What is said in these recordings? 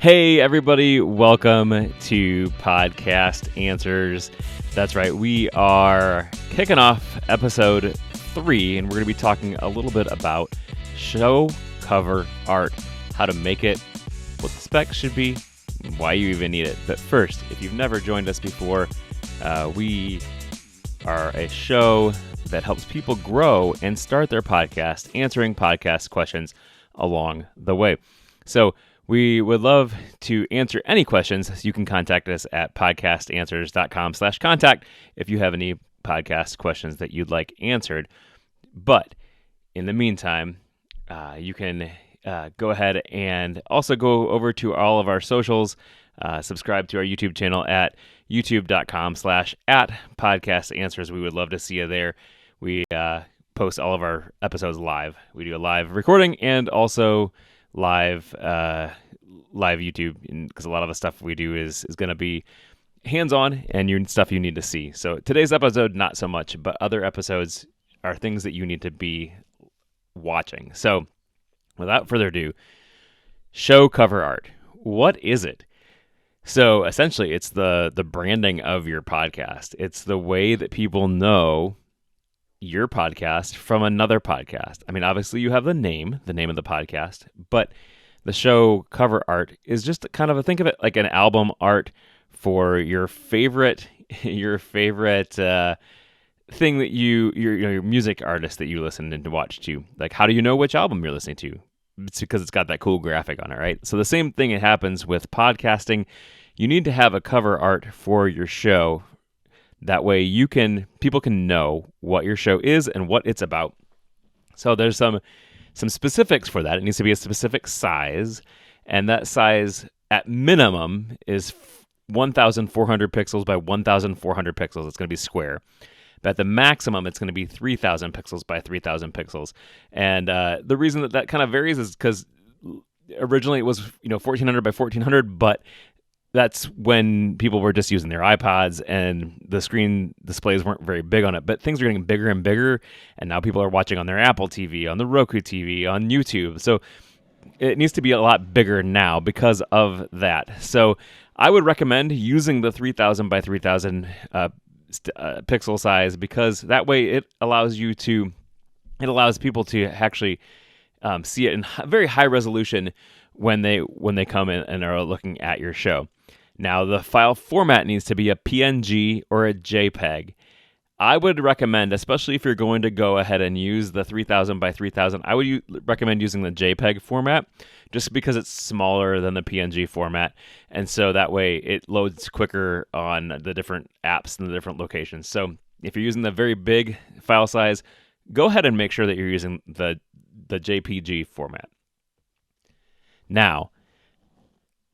Hey, everybody, welcome to Podcast Answers. That's right, we are kicking off episode 3, and we're going to be talking a little bit about show cover art, how to make it, what the specs should be, and why you even need it. But first, if you've never joined us before, we are a show that helps people grow and start their podcast, answering podcast questions along the way. So we would love to answer any questions. You can contact us at podcastanswers.com/contact if you have any podcast questions that you'd like answered. But in the meantime, you can go ahead and also go over to all of our socials. Subscribe to our YouTube channel at youtube.com/@podcastanswers. We would love to see you there. We post all of our episodes live. We do a live recording and also live YouTube, because a lot of the stuff we do is going to be hands-on and stuff you need to see. So today's episode, not so much, but other episodes are things that you need to be watching. So without further ado, show cover art. What is it? So essentially, it's the branding of your podcast. It's the way that people know your podcast from another podcast. I mean, obviously you have the name of the podcast, but the show cover art is just kind of think of it like an album art for your favorite thing that your music artist that you listen and to watch to. Like, how do you know which album you're listening to? It's because it's got that cool graphic on it, right? So the same thing happens with podcasting. You need to have a cover art for your show. That way people can know what your show is and what it's about. So there's some specifics for that. It needs to be a specific size, and that size at minimum is 1,400 pixels by 1,400 pixels. It's going to be square. But at the maximum, it's going to be 3,000 pixels by 3,000 pixels. And the reason that kind of varies is because originally it was 1,400 by 1,400, but that's when people were just using their iPods and the screen displays weren't very big on it. But things are getting bigger and bigger, and now people are watching on their Apple TV, on the Roku TV, on YouTube. So it needs to be a lot bigger now because of that. So I would recommend using the 3,000 by 3,000 pixel size, because that way it allows people to actually see it in very high resolution when they come in and are looking at your show. Now, the file format needs to be a PNG or a JPEG. I would recommend, especially if you're going to go ahead and use the 3,000 by 3,000, I would recommend using the JPEG format, just because it's smaller than the PNG format, and so that way it loads quicker on the different apps and the different locations. So if you're using the very big file size, go ahead and make sure that you're using the JPG format. Now,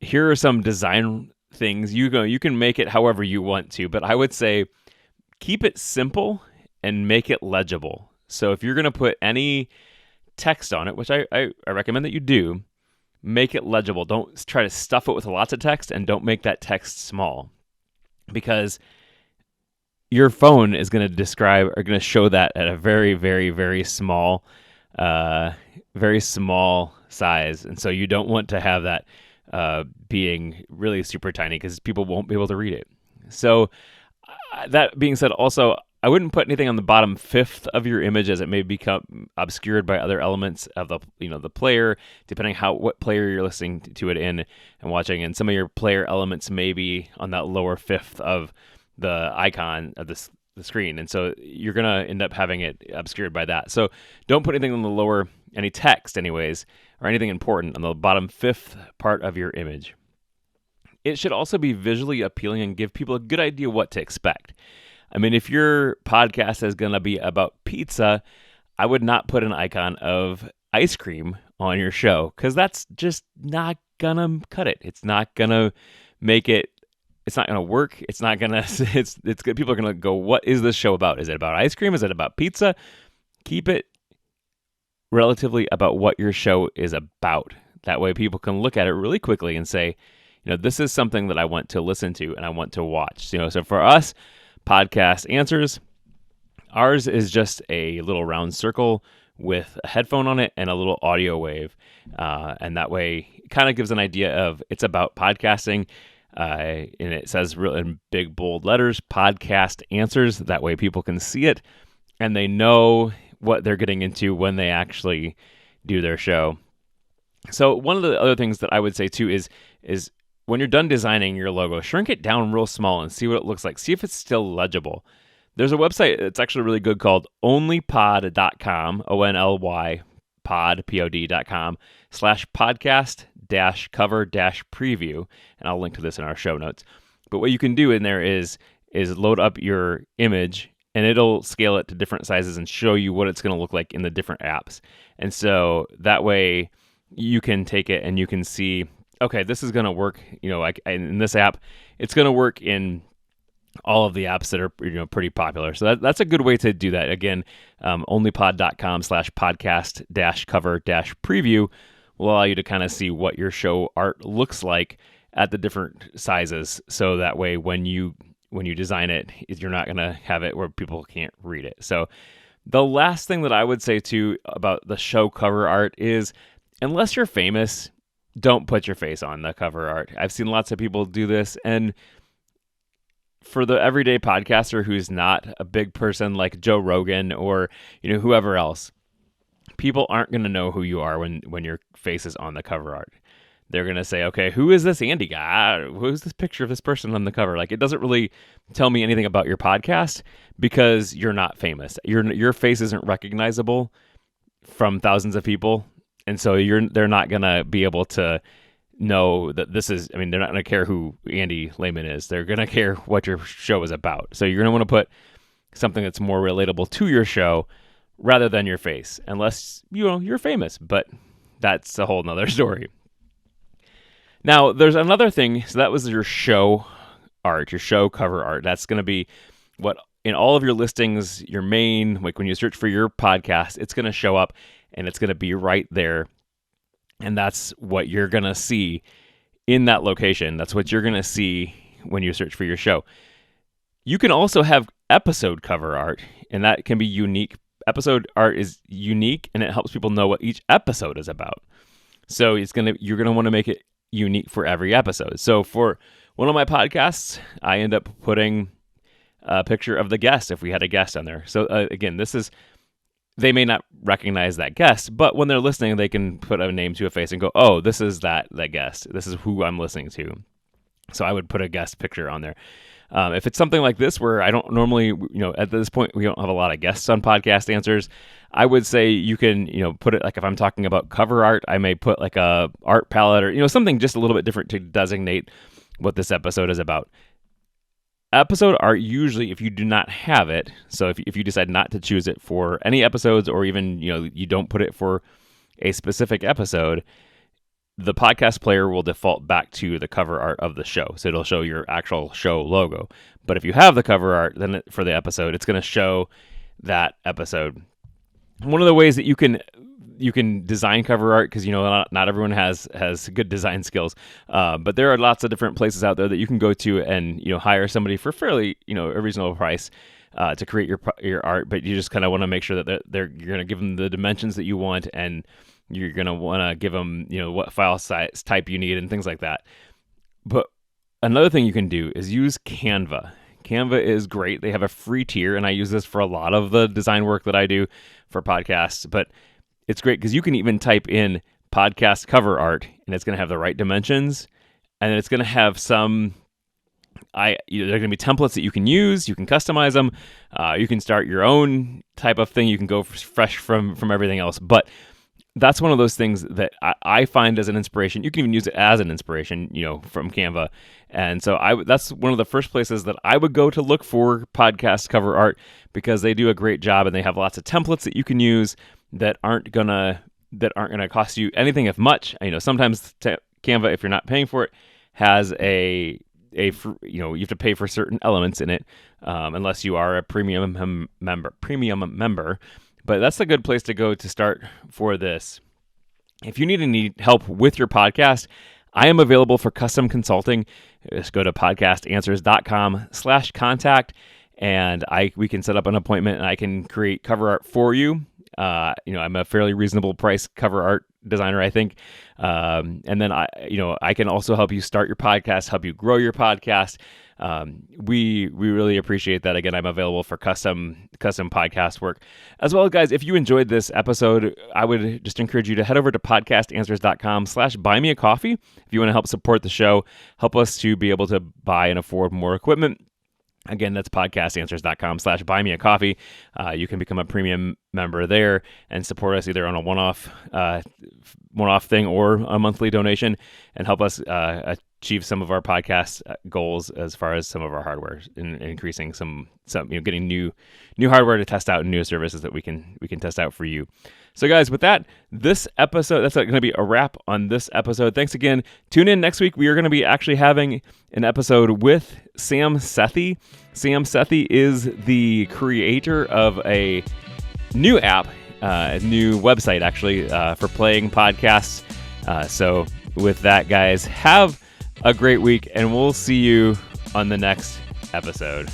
here are some design things. You can make it however you want to, but I would say keep it simple and make it legible. So if you're going to put any text on it, which I recommend that you do, make it legible. Don't try to stuff it with lots of text, and don't make that text small, because your phone is going to show that at a very, very, very small size. And so you don't want to have that being really super tiny, because people won't be able to read it. So that being said, also, I wouldn't put anything on the bottom fifth of your image, as it may become obscured by other elements of the player, depending what player you're listening to it in and watching. And some of your player elements may be on that lower fifth of the icon of the screen, and so you're gonna end up having it obscured by that. So don't put anything on the lower, any text anyways, or anything important on the bottom fifth part of your image. It should also be visually appealing and give people a good idea what to expect. I mean, if your podcast is going to be about pizza, I would not put an icon of ice cream on your show, because that's just not going to cut it. It's not going to make it, it's not going to work. It's not going to, it's good. People are going to go, what is this show about? Is it about ice cream? Is it about pizza? Keep it relatively about what your show is about. That way people can look at it really quickly and say, this is something that I want to listen to and I want to watch. So for us, Podcast Answers, ours is just a little round circle with a headphone on it and a little audio wave. And that way kind of gives an idea of it's about podcasting. And it says real in big bold letters, podcast answers. That way people can see it and they know what they're getting into when they actually do their show. So one of the other things that I would say too is when you're done designing your logo, shrink it down real small and see what it looks like. See if it's still legible. There's a website that's actually really good called onlypod.com, ONLY pod, POD.com /podcast-cover-preview. And I'll link to this in our show notes. But what you can do in there is load up your image and it'll scale it to different sizes and show you what it's going to look like in the different apps. And so that way you can take it and you can see, okay, this is going to work, like in this app, it's going to work in all of the apps that are pretty popular. So that's a good way to do that. Again, onlypod.com /podcast-cover-preview will allow you to kind of see what your show art looks like at the different sizes. So that way, when you design it, you're not going to have it where people can't read it. So the last thing that I would say too about the show cover art is, unless you're famous, don't put your face on the cover art. I've seen lots of people do this, and for the everyday podcaster who's not a big person like Joe Rogan or whoever else, people aren't going to know who you are when your face is on the cover art. They're going to say, okay, who is this Andy guy? Who's this picture of this person on the cover? Like, it doesn't really tell me anything about your podcast because you're not famous. Your face isn't recognizable from thousands of people, and so they're not going to be able to know that this is, they're not going to care who Andy Lehman is. They're going to care what your show is about. So you're going to want to put something that's more relatable to your show rather than your face, unless, you're famous, but that's a whole nother story. Now, there's another thing. So that was your show art, your show cover art. That's going to be what in all of your listings, your main, like when you search for your podcast, it's going to show up and it's going to be right there. And that's what you're going to see in that location. That's what you're going to see when you search for your show. You can also have episode cover art, and that can be unique. Episode art is unique, and it helps people know what each episode is about. So you're going to want to make it unique for every episode. So for one of my podcasts, I end up putting a picture of the guest if we had a guest on there. So again, they may not recognize that guest, but when they're listening, they can put a name to a face and go, oh, this is that guest. This is who I'm listening to. So I would put a guest picture on there. If it's something like this where I don't normally, at this point, we don't have a lot of guests on Podcast Answers, I would say you can, put it like if I'm talking about cover art, I may put like a art palette or, something just a little bit different to designate what this episode is about. Episode art, usually if you do not have it, so if you decide not to choose it for any episodes or even, you don't put it for a specific episode, the podcast player will default back to the cover art of the show. So it'll show your actual show logo. But if you have the cover art, then for the episode, it's going to show that episode. One of the ways that you can design cover art, because not everyone has good design skills, but there are lots of different places out there that you can go to and hire somebody for fairly a reasonable price to create your art. But you just kind of want to make sure that you're going to give them the dimensions that you want, and you're going to want to give them what file size type you need and things like that. But another thing you can do is use Canva. Canva is great. They have a free tier, and I use this for a lot of the design work that I do for podcasts, but it's great because you can even type in podcast cover art and it's going to have the right dimensions, and then it's going to have some, there are going to be templates that you can use. You can customize them. You can start your own type of thing. You can go fresh from everything else, but that's one of those things that I find as an inspiration. You can even use it as an inspiration, from Canva. And so that's one of the first places that I would go to look for podcast cover art, because they do a great job and they have lots of templates that you can use that aren't gonna cost you anything, if much. Sometimes Canva, if you're not paying for it, has you have to pay for certain elements in it, unless you are a premium member. But that's a good place to go to start for this. If you need any help with your podcast, I am available for custom consulting. Just go to podcastanswers.com/contact, and we can set up an appointment, and I can create cover art for you. I'm a fairly reasonable price cover art designer, I think. And then I can also help you start your podcast, help you grow your podcast. We really appreciate that. Again, I'm available for custom podcast work as well. Guys, if you enjoyed this episode, I would just encourage you to head over to podcastanswers.com/buymeacoffee if you want to help support the show, help us to be able to buy and afford more equipment. Again, that's podcastanswers.com/buymeacoffee. You can become a premium member there and support us either on a one-off thing or a monthly donation, and help us achieve some of our podcast goals as far as some of our hardware, and increasing some getting new hardware to test out and new services that we can test out for you. So guys, with that, this episode, that's going to be a wrap on this episode. Thanks again. Tune in next week. We are going to be actually having an episode with Sam Sethi. Sam Sethi is the creator of a new app, a new website actually, for playing podcasts. So with that, guys, have a great week, and we'll see you on the next episode.